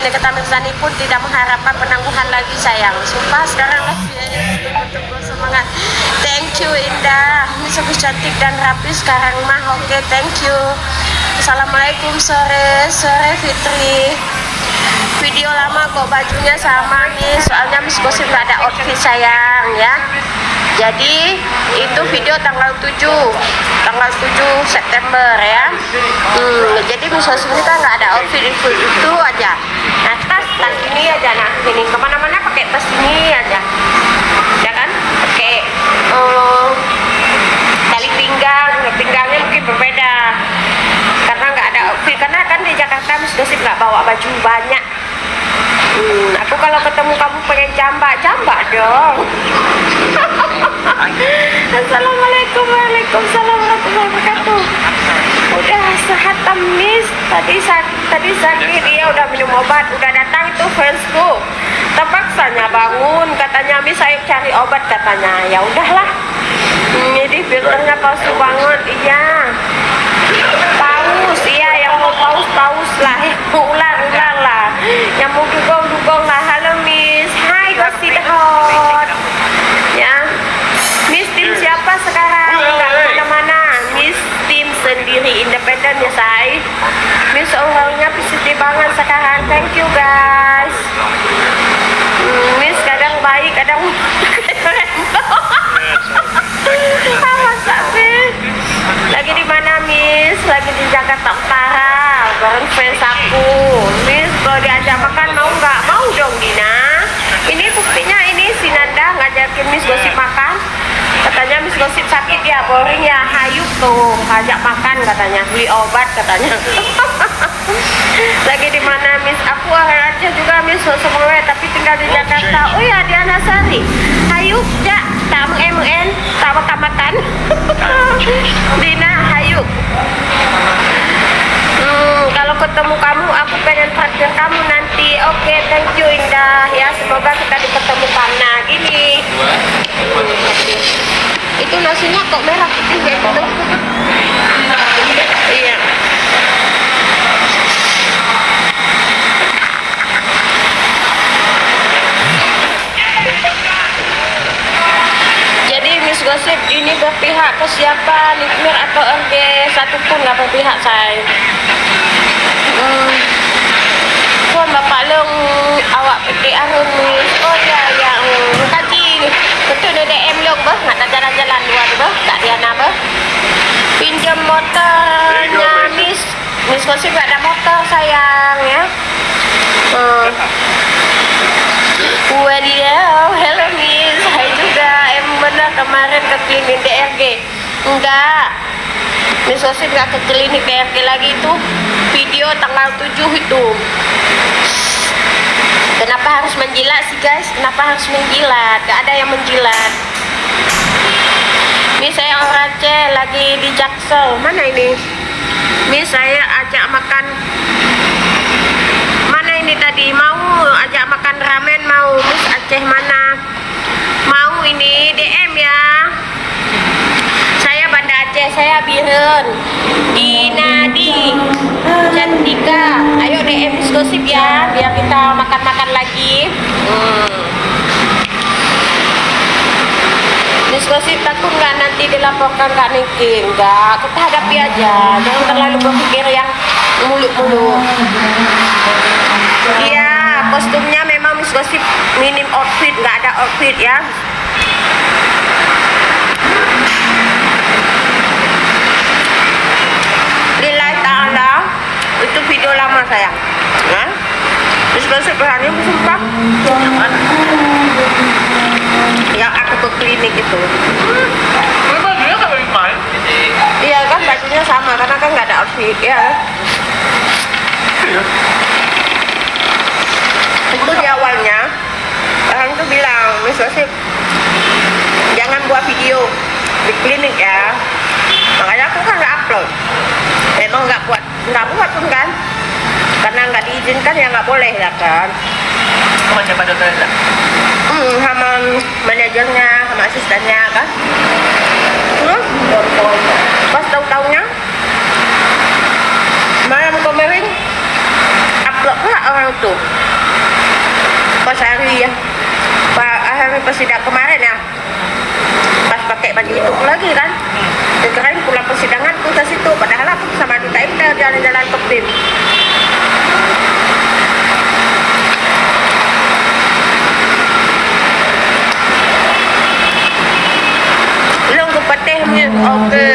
Nikita Mirzani pun tidak mengharapkan penangguhan lagi sayang. Sumpah sekarang tunggu semangat. Thank you Indah, Miss lebih cantik dan rapi sekarang mah. Oke, thank you. Assalamualaikum, sore Fitri. Video lama kok bajunya sama nih, soalnya Miss Gosip gak ada outfit sayang ya. Jadi itu video tanggal 7 September ya. Jadi Miss Gosip kita nggak ada outfit itu aja. Nah tas ini aja, nah ini kemana-mana pakai tas ini aja, ya kan? Pakai tali pinggangnya mungkin berbeda karena nggak ada outfit, karena kan di Jakarta Miss Gosip nggak bawa baju banyak. Aku kalau ketemu kamu pengen jambak dong. Assalamualaikum warahmatullahi wabarakatuh. Udah sehat Miss, tadi sakit, iya udah minum obat, udah datang itu fansku. Terpaksanya bangun, katanya Miss ayo cari obat katanya. Ya udahlah. Jadi filternya palsu banget, iya. Paus, iya yang mau paus lah, yang mau ular lah, yang mau dugong lah. Halo Miss, hai Gosip Hot. Ya, Miss tim siapa sekarang? Nggak kemana-mana, Miss tim sendiri independen ya say. Miss orangnya positif banget sekarang, thank you guys. Miss kadang baik, kadang masa sih? Lagi di mana Miss? Lagi di Jakarta Utara bareng fans aku. Miss kalau diajak makan mau nggak? Mau dong Dina. Ini buktinya ini si Nanda ngajakin Miss Gosip makan. Katanya Miss Gosip sakit ya, boring ya, hayu tuh ngajak makan katanya, beli obat katanya. Lagi di mana Miss? Aku orang Aceh juga Miss, semua tapi tinggal di Jakarta. Oh ya, Diana Sari. Hayu, jak, tak mengen, tak makan. Dina, hayu. Kalau ketemu kamu, aku pengen traktir kamu nanti. Oke, thank you Indah ya. Semoga kita dipertemukan. Nah, gini. Itu nasinya kok merah putih ya gitu. Iya. Jadi Miss Gosip ini berpihak ke siapa? Nikmir atau RG? Satu pun nggak berpihak saya. Bapak Long awak pergi arun Miss. Oh ya yang kaji betul ada DM Long bah, nggak ada jalan-jalan luar bah, Kak Diana bah. Pinjam motornya Miss Gosip nggak ada motor sayang ya. Wadidaw, hello Miss, hai juga. Benar kemarin ke klinik DRG? Enggak, Miss Gosip nggak ke klinik DRG lagi, itu video tanggal 7 itu. Kenapa harus menjilat sih guys? Kenapa harus menjilat? Gak ada yang menjilat. Miss saya orang Aceh lagi di Jaksel. Mana ini? Miss saya ajak makan. Mana ini tadi? Mau ajak makan ramen mau? Miss Aceh mana? Mau ini DM ya. Saya Banda Aceh, saya Biren. Dinadi Cantika. Ayo DM Miss Gosip ya, biar kita makan-makan lagi. Miss Gosip takut nggak nanti dilaporkan Kak Niki? Enggak, kita hadapi aja. Jangan terlalu berpikir yang muluk-muluk. Iya, kostumnya memang Miss Gosip minim outfit, nggak ada outfit ya. Lillahi ta'ala, itu video lama sayang. Nah, Miss Gosip berani sumpah. Yang aku ke klinik itu. Bajunya nggak main. Iya kan bajunya sama karena kan nggak ada outfit ya. Itu di awalnya orang tuh bilang Miss Gosip jangan buat video di klinik ya. Makanya aku kan nggak upload. Memang nggak buat pun kan. Karena nggak diizinkan ya nggak boleh ya kan. Sama siapa dokternya? Sama manajernya, sama asistennya kan. Pas tahu-taunya malam kemarin upload lah orang tuh pas hari ya hari persidangan kemarin ya, pas pakai baju itu lagi kan, keren pulang persidangan tuh ke situ, padahal aku sama Duta Indah jalan-jalan ke BIM. Belum ke petih nih, oke.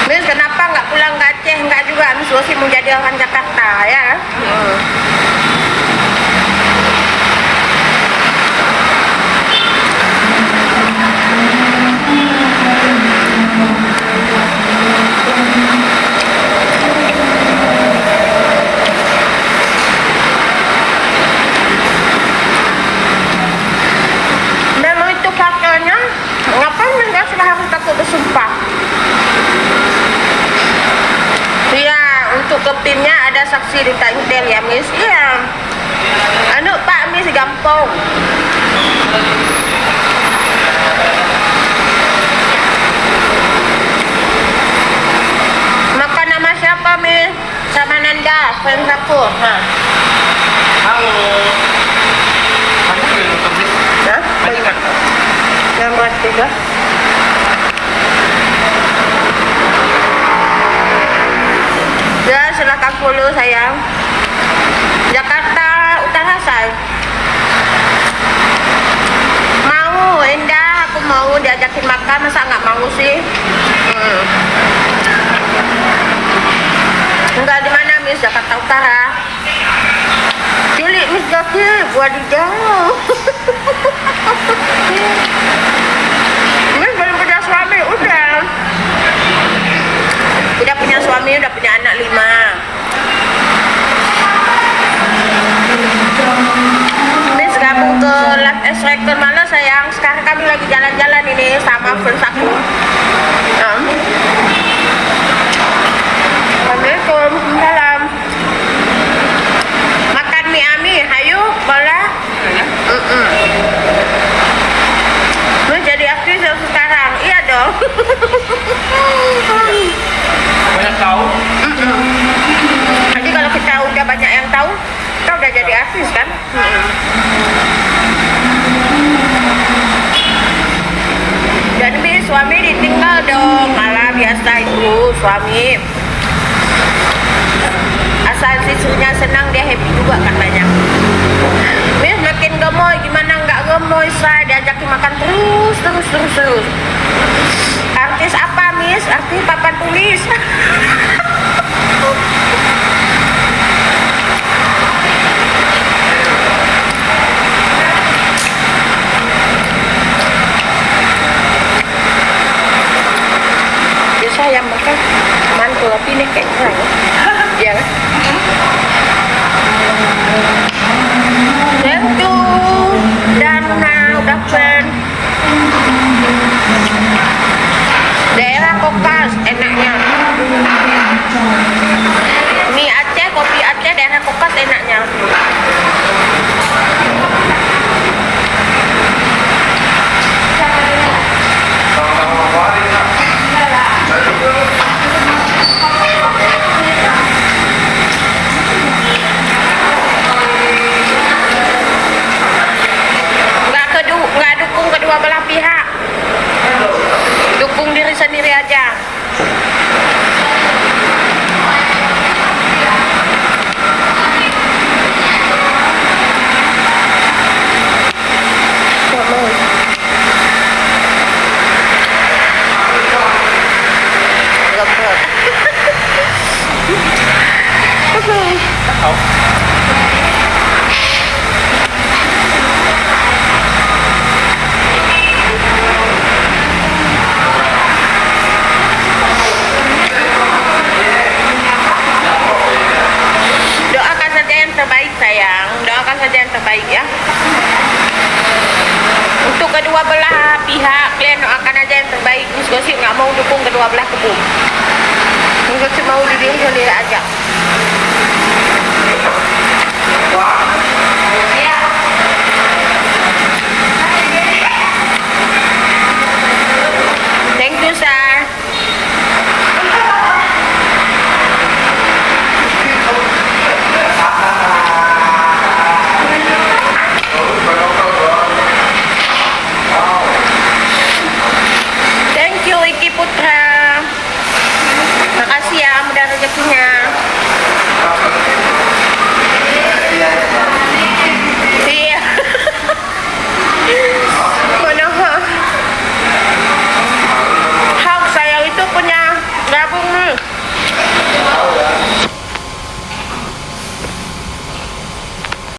Miss, kenapa nggak pulang ke Aceh? Nggak juga, Miss masih mau jadi orang Jakarta ya. Memang itu faktornya, ngapain nggak sudah harus takut bersumpah? Iya, untuk ke PIM-nya ada saksi Duta Intel ya, Miss. Iya. Anu Pak, Miss gampang. Makan nama siapa, Miss? Sama Nanda, friends aku. Halo. Banyak yang nonton Miss? Hah? Banyak kan? Yang buat juga. Ya, silakan follow sayang. Jakarta Utara say. Mau Indah, aku mau diajakin makan, masa nggak mau sih? Enggak, di mana Miss? Jakarta Utara. Cilik Miss Gaki, buat di jauh. Miss belum punya suami, udah punya suami, udah punya anak 5. Miss gabung ke Live Striker mana sayang? Sekarang kami lagi jalan-jalan ini sama friends aku. Assalamualaikum, salam. Makan mie ami, hayu, boleh? Mau jadi aktris sekarang? Iya dong. Banyak tahu. Jadi kalau kita udah banyak yang tahu, kita udah jadi artis kan? Dan Miss, suami ditinggal dong. Malah biasa itu suami. Asal istrinya senang, dia happy juga katanya. Miss makin gemoy, gimana nggak gemoy? Saya diajakin makan terus. Artis apa Miss? Artis papan tulis. Ya saya makan mantul tapi ini kayaknya ya kan? Thank you. Dan udah friend. Daerah Kokas enaknya. Mie Aceh, kopi Aceh, daerah Kokas enaknya. Nggak dukung kedua belah pihak. Dukung diri sendiri aja. Doakan saja yang terbaik sayang, doakan saja yang terbaik ya. Untuk kedua belah pihak, kalian doakan aja yang terbaik. Miss Gosip nggak mau dukung kedua belah kubu. Miss Gosip mau diri sendiri aja.